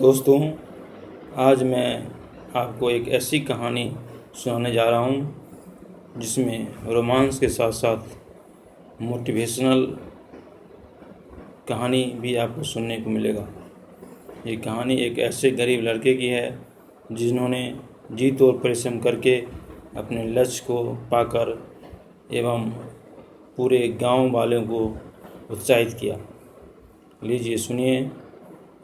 दोस्तों, आज मैं आपको एक ऐसी कहानी सुनाने जा रहा हूँ जिसमें रोमांस के साथ साथ मोटिवेशनल कहानी भी आपको सुनने को मिलेगा। ये कहानी एक ऐसे गरीब लड़के की है जिन्होंने जी तोड़ परिश्रम करके अपने लक्ष्य को पाकर एवं पूरे गांव वालों को उत्साहित किया। लीजिए सुनिए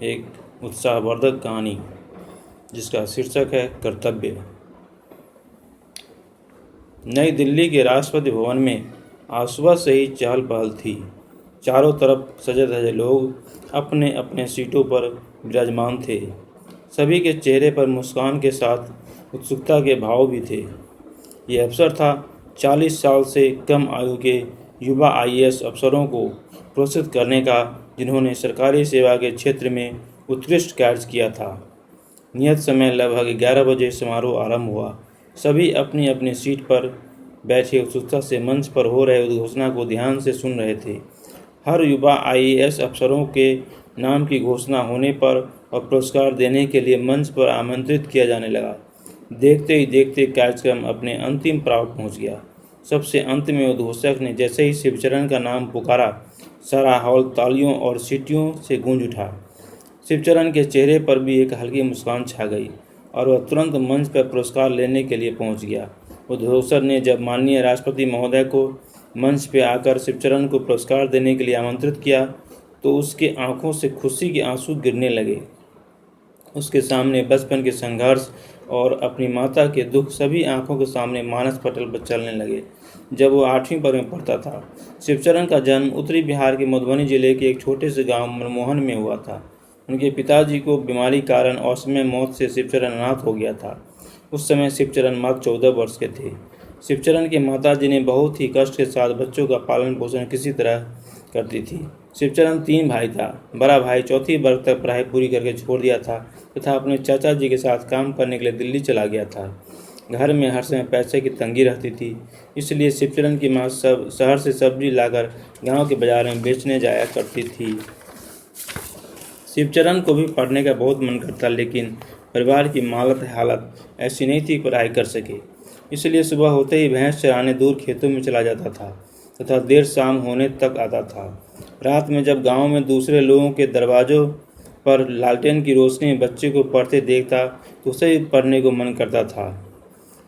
एक उत्साहवर्धक कहानी जिसका शीर्षक है कर्तव्य। नई दिल्ली के राष्ट्रपति भवन में आज सुबह से ही चहल पहल थी। चारों तरफ सजे धजे लोग अपने अपने सीटों पर विराजमान थे। सभी के चेहरे पर मुस्कान के साथ उत्सुकता के भाव भी थे। ये अवसर था 40 साल से कम आयु के युवा आईएएस अफसरों को पुरस्कृत करने का, जिन्होंने सरकारी सेवा के क्षेत्र में उत्कृष्ट कार्य किया था। नियत समय लगभग 11 बजे समारोह आरंभ हुआ। सभी अपनी अपनी सीट पर बैठे उत्सुकता से मंच पर हो रहे उद्घोषणा को ध्यान से सुन रहे थे। हर युवा आईएएस अफसरों के नाम की घोषणा होने पर और पुरस्कार देने के लिए मंच पर आमंत्रित किया जाने लगा। देखते ही देखते कार्यक्रम अपने अंतिम पड़ाव पहुंच गया। सबसे अंत में उद्घोषक ने जैसे ही शिवचरण का नाम पुकारा, सारा हॉल तालियों और सीटियों से गूंज उठा। शिवचरण के चेहरे पर भी एक हल्की मुस्कान छा गई और वह तुरंत मंच पर पुरस्कार लेने के लिए पहुंच गया। उद्घोषक ने जब माननीय राष्ट्रपति महोदय को मंच पर आकर शिवचरण को पुरस्कार देने के लिए आमंत्रित किया तो उसके आंखों से खुशी के आंसू गिरने लगे। उसके सामने बचपन के संघर्ष और अपनी माता के दुख सभी आंखों के सामने मानस पटल पर चलने लगे। जब वो 8वीं वर्ग में पढ़ता था, शिवचरण का जन्म उत्तरी बिहार के मधुबनी जिले के एक छोटे से गांव मनमोहन में हुआ था। उनके पिताजी को बीमारी कारण असमय मौत से शिवचरण अनाथ हो गया था। उस समय शिवचरण मात्र 14 वर्ष के थे। शिवचरण की माताजी ने बहुत ही कष्ट के साथ बच्चों का पालन पोषण किसी तरह करती थी। शिवचरण 3 भाई था। बड़ा भाई 4वीं वर्ग तक पढ़ाई पूरी करके छोड़ दिया था तथा अपने चाचा जी के साथ काम करने के लिए दिल्ली चला गया था। घर में हर समय पैसे की तंगी रहती थी, इसलिए शिवचरण की माँ शहर से सब्जी लाकर गांव के बाजार में बेचने जाया करती थी। शिवचरण को भी पढ़ने का बहुत मन करता, लेकिन परिवार की हालत ऐसी नहीं थी पढ़ाई कर सके। इसलिए सुबह होते ही भैंस चराने दूर खेतों में चला जाता था तथा देर शाम होने तक आता था। रात में जब गांव में दूसरे लोगों के दरवाजों पर लालटेन की रोशनी में बच्चे को पढ़ते देखता तो उसे भी पढ़ने को मन करता था।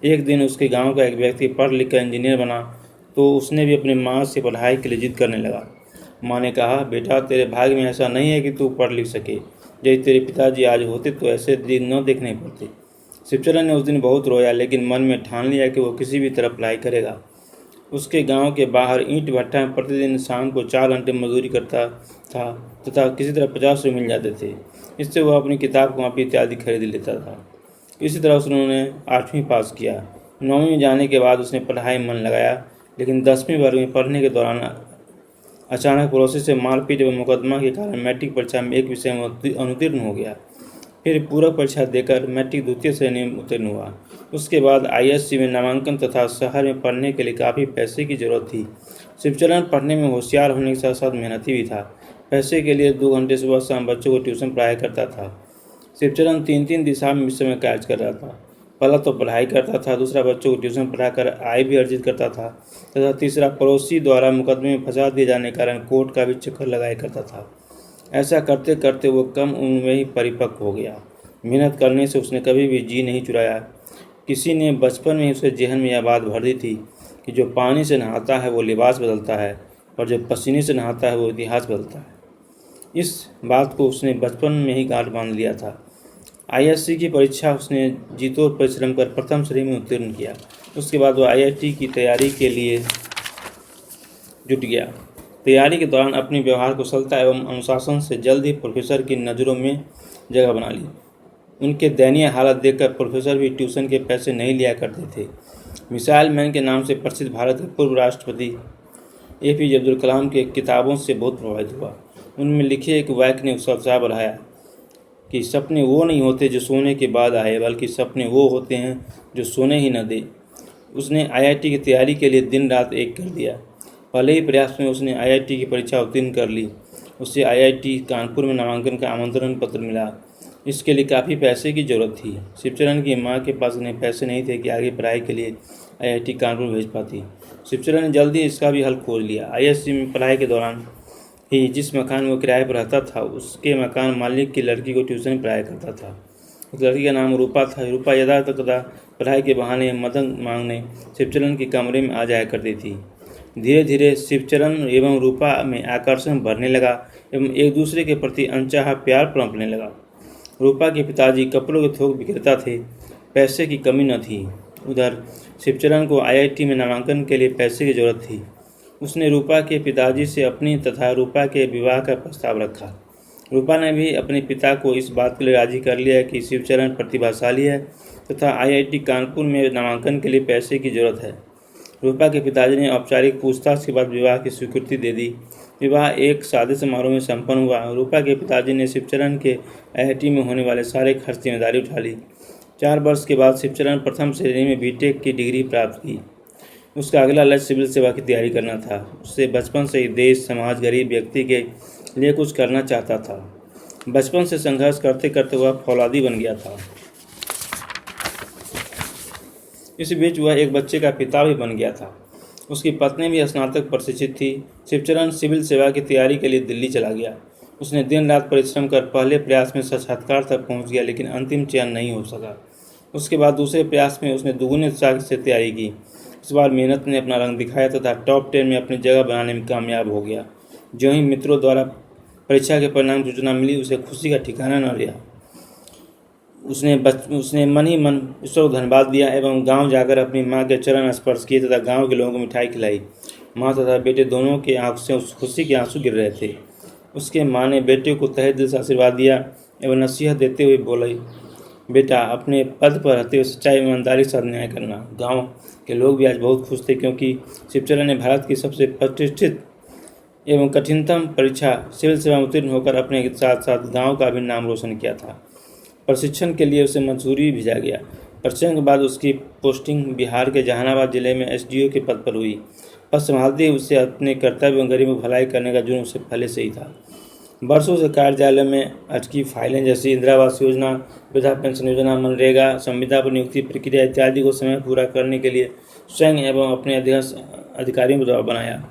एक दिन उसके गांव का एक व्यक्ति पढ़ लिख कर इंजीनियर बना तो उसने भी अपनी माँ से पढ़ाई के लिए जिद करने लगा। माँ ने कहा, बेटा तेरे भाग्य में ऐसा नहीं है कि तू पढ़ लिख सके। यदि तेरे पिताजी आज होते तो ऐसे दिन न देखने पड़ते। शिवचरण ने उस दिन बहुत रोया, लेकिन मन में ठान लिया कि वो किसी भी तरह पढ़ाई करेगा। उसके गांव के बाहर ईंट भट्टा में प्रतिदिन शाम को 4 घंटे मजदूरी करता था तथा किसी तरह 50 रुपये मिल जाते थे। इससे वह अपनी किताब कॉपी इत्यादि खरीद लेता था। इसी तरह उसने 8वीं पास किया। 9वीं में जाने के बाद उसने पढ़ाई में मन लगाया, लेकिन 10वीं वर्ग में पढ़ने के दौरान अचानक पड़ोसी से मारपीट एवं मुकदमा के कारण मैट्रिक परीक्षा में एक विषय में अनुत्तीर्ण हो गया। फिर पूरक परीक्षा देकर मैट्रिक द्वितीय श्रेणी में उत्तीर्ण हुआ। उसके बाद आईएससी में नामांकन तथा शहर में पढ़ने के लिए काफ़ी पैसे की जरूरत थी। शिवचरण पढ़ने में होशियार होने के साथ साथ मेहनती भी था। पैसे के लिए 2 घंटे सुबह शाम बच्चों को ट्यूशन पढ़ाया करता था। शिवचरण 3 दिशा में इस समय कार्य कर रहा था। पहला तो पढ़ाई करता था, दूसरा बच्चों को ट्यूशन पढ़ाकर आय भी अर्जित करता था तथा तीसरा पड़ोसी द्वारा मुकदमे में फंसा दिए जाने के कारण कोर्ट का भी चक्कर लगाया करता था। ऐसा करते करते वो कम उम्र में ही परिपक्व हो गया। मेहनत करने से उसने कभी भी जी नहीं चुराया। किसी ने बचपन में उसे जेहन में यह बात भर दी थी कि जो पानी से नहाता है वो लिबास बदलता है और जो पसीने से नहाता है वो इतिहास बदलता है। इस बात को उसने बचपन में ही गांठ बांध लिया था। आईएससी की परीक्षा उसने जी तोड़ परिश्रम कर प्रथम श्रेणी में उत्तीर्ण किया। उसके बाद वह आईआईटी की तैयारी के लिए जुट गया। तैयारी के दौरान अपनी व्यवहार कुशलता एवं अनुशासन से जल्द ही प्रोफेसर की नज़रों में जगह बना ली। उनके दयनीय हालत देखकर प्रोफेसर भी ट्यूशन के पैसे नहीं लिया करते थे। मिसाइल मैन के नाम से प्रसिद्ध भारत के पूर्व राष्ट्रपति एपीजे अब्दुल कलाम के किताबों से बहुत प्रभावित हुआ। उनमें लिखे एक वाक्य ने उसका उत्साह बढ़ाया कि सपने वो नहीं होते जो सोने के बाद आए, बल्कि सपने वो होते हैं जो सोने ही न दे। उसने आईआईटी की तैयारी के लिए दिन रात एक कर दिया। पहले ही प्रयास में उसने आईआईटी की परीक्षा उत्तीर्ण कर ली। उसे आईआईटी कानपुर में नामांकन का आमंत्रण पत्र मिला। इसके लिए काफ़ी पैसे की ज़रूरत थी। शिवचरण की माँ के पास इतने पैसे नहीं थे कि आगे पढ़ाई के लिए आईआईटी कानपुर भेज पाती। शिवचरण ने जल्दी इसका भी हल खोज लिया। आईएससी में पढ़ाई के दौरान ही जिस मकान में वो किराए पर रहता था, उसके मकान मालिक की लड़की को ट्यूशन पढ़ाया करता था। उस लड़की का नाम रूपा था। रूपा यदाकदा पढ़ाई के बहाने मदद मांगने शिवचरण के कमरे में आ जाया करती थी। धीरे धीरे शिवचरण एवं रूपा में आकर्षण बढ़ने लगा एवं एक दूसरे के प्रति अनचाहा प्यार पनपने लगा। रूपा के पिताजी कपड़ों के थोक विक्रेता थे, पैसे की कमी न थी। उधर शिवचरण को आईआईटी में नामांकन के लिए पैसे की जरूरत थी। उसने रूपा के पिताजी से अपनी तथा रूपा के विवाह का प्रस्ताव रखा। रूपा ने भी अपने पिता को इस बात के लिए राजी कर लिया कि शिवचरण प्रतिभाशाली है तथा आईआईटी कानपुर में नामांकन के लिए पैसे की जरूरत है। रूपा के पिताजी ने औपचारिक पूछताछ के बाद विवाह की स्वीकृति दे दी। विवाह एक सादे समारोह में संपन्न हुआ। रूपा के पिताजी ने शिवचरण के आईआईटी में होने वाले सारे खर्च जिम्मेदारी उठा ली। 4 वर्ष के बाद शिवचरण प्रथम श्रेणी में बीटेक की डिग्री प्राप्त की। उसका अगला लक्ष्य सिविल सेवा की तैयारी करना था। उससे बचपन से ही देश, समाज, गरीब व्यक्ति के लिए कुछ करना चाहता था। बचपन से संघर्ष करते करते वह फौलादी बन गया था। इस बीच वह एक बच्चे का पिता भी बन गया था। उसकी पत्नी भी स्नातक प्रशिक्षित थी। शिवचरण सिविल सेवा की तैयारी के लिए दिल्ली चला गया। उसने दिन रात परिश्रम कर पहले प्रयास में साक्षात्कार तक पहुंच गया, लेकिन अंतिम चयन नहीं हो सका। उसके बाद दूसरे प्रयास में उसने दुगने उत्साह से तैयारी की। इस बार मेहनत ने अपना रंग दिखाया तथा टॉप 10 में अपनी जगह बनाने में कामयाब हो गया। जो ही मित्रों द्वारा परीक्षा के परिणाम की सूचना मिली, उसे खुशी का ठिकाना न रहा। उसने मन ही मन ईश्वर को धन्यवाद दिया एवं गांव जाकर अपनी मां के चरण स्पर्श किए तथा गांव के लोगों को मिठाई खिलाई। मां तथा बेटे दोनों के आंख से खुशी के आंसू गिर रहे थे। उसके मां ने बेटे को तहे दिल से आशीर्वाद दिया एवं नसीहत देते हुए बोली, बेटा, अपने पद पर रहते हुए सच्चाई ईमानदारी के साथ न्याय करना। गाँव के लोग भी आज बहुत खुश थे, क्योंकि शिवचरण ने भारत की सबसे प्रतिष्ठित एवं कठिनतम परीक्षा सिविल सेवा में उत्तीर्ण होकर अपने साथ साथ गांव का भी नाम रोशन किया था। प्रशिक्षण के लिए उसे मंसूरी भेजा गया। प्रशिक्षण के बाद उसकी पोस्टिंग बिहार के जहानाबाद जिले में एसडीओ के पद पर हुई। पद संभालते ही उसे अपने कर्तव्य एवं गरीबों की भलाई करने का जुनून उससे पहले से ही था। वर्षों से कार्यालय में अटकी फाइलें जैसी इंदिरा आवास योजना, वृद्धा पेंशन योजना, मनरेगा, संविदा पर नियुक्ति प्रक्रिया इत्यादि को समय पूरा करने के लिए स्वयं एवं अपने अधिकारियों को दबाव बनाया।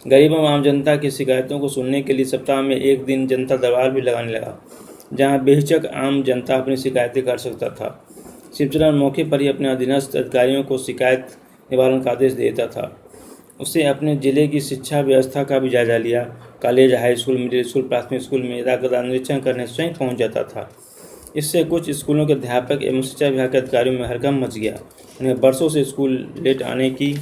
गरीब एवं आम जनता की शिकायतों को सुनने के लिए सप्ताह में एक दिन जनता दरबार भी लगाने लगा, जहां बेहिचक आम जनता अपनी शिकायतें कर सकता था। शिवचरण मौके पर ही अपने अधीनस्थ अधिकारियों को शिकायत निवारण का आदेश देता था। उसे अपने जिले की शिक्षा व्यवस्था का भी जायजा लिया। College, high school, middle school, प्राथमिक स्कूल में यदाकदा निरीक्षण करने स्वयं पहुंच जाता था। इससे कुछ स्कूलों के अध्यापक एवं शिक्षा विभाग के अधिकारियों में हड़कंप मच गया। उन्हें वर्षों से स्कूल लेट आने की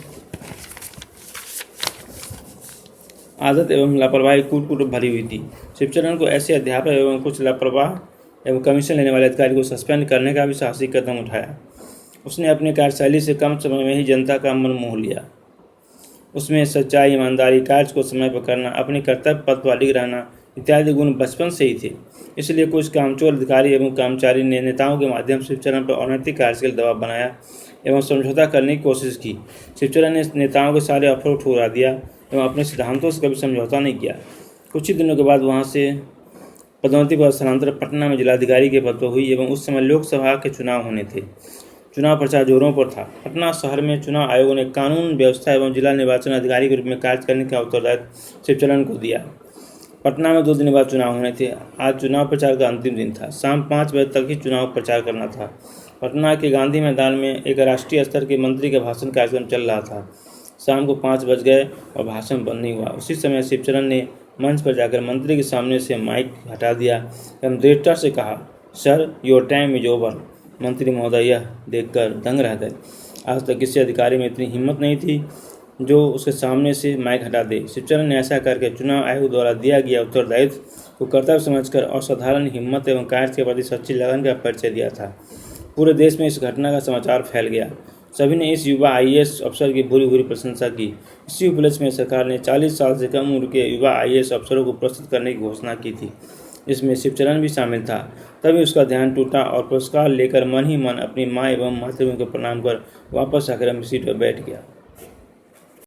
आदत एवं लापरवाही कूट भरी हुई थी। शिवचरण को ऐसे अध्यापक एवं कुछ लापरवाह एवं कमीशन लेने वाले अधिकारी को सस्पेंड करने का भी साहसिक कदम उठाया। उसने अपनी कार्यशैली से कम समय में ही जनता का मन मोह लिया। उसमें सच्चाई, ईमानदारी, कार्य को समय पर करना, अपने कर्तव्य पथ पर अडिग रहना इत्यादि गुण बचपन से ही थे। इसलिए कुछ कामचोर अधिकारी एवं कर्मचारी ने नेताओं के माध्यम से शिवचरण पर अनैतिक कार्य के लिए दबाव बनाया एवं समझौता करने की कोशिश की। शिवचरण ने नेताओं के सारे अफरों को ठुकरा दिया एवं अपने सिद्धांतों से कभी समझौता नहीं किया। कुछ ही दिनों के बाद वहाँ से पदोन्नति पर स्थानांतरण पटना में जिलाधिकारी के पद पर हुई एवं उस समय लोकसभा के चुनाव होने थे। चुनाव प्रचार जोरों पर था। पटना शहर में चुनाव आयोग ने कानून व्यवस्था एवं जिला निर्वाचन अधिकारी के रूप में कार्य करने का उत्तरदायित्व शिवचरण को दिया। पटना में 2 दिन बाद चुनाव होने थे। आज चुनाव प्रचार का अंतिम दिन था। शाम 5 बजे तक ही चुनाव प्रचार करना था। पटना के गांधी मैदान में एक राष्ट्रीय स्तर के मंत्री का भाषण कार्यक्रम चल रहा था। शाम को 5 बज गए और भाषण बंद नहीं हुआ। उसी समय शिवचरण ने मंच पर जाकर मंत्री के सामने से माइक हटा दिया एवं दृढ़ता से कहा, sir, your time is over. मंत्री महोदय यह देखकर दंग रह गए। आज तक किसी अधिकारी में इतनी हिम्मत नहीं थी जो उसके सामने से माइक हटा दे। शिवचरण ने ऐसा करके चुनाव आयोग द्वारा दिया गया उत्तरदायित्व को कर्तव्य समझकर असाधारण हिम्मत एवं कार्य के प्रति सच्ची लगन का परिचय दिया था। पूरे देश में इस घटना का समाचार फैल गया। सभी ने इस युवा आईएएस अफसर की भूरी भूरी प्रशंसा की। इसी उपलक्ष्य में सरकार ने 40 साल से कम उम्र के युवा आईएएस अफसरों को पुरस्कृत करने की घोषणा की थी। इसमें शिवचरण भी शामिल था। तभी उसका ध्यान टूटा और पुरस्कार लेकर मन ही मन अपनी माँ एवं मातृभूमि को प्रणाम कर वापस आकर अपनी सीट पर बैठ गया।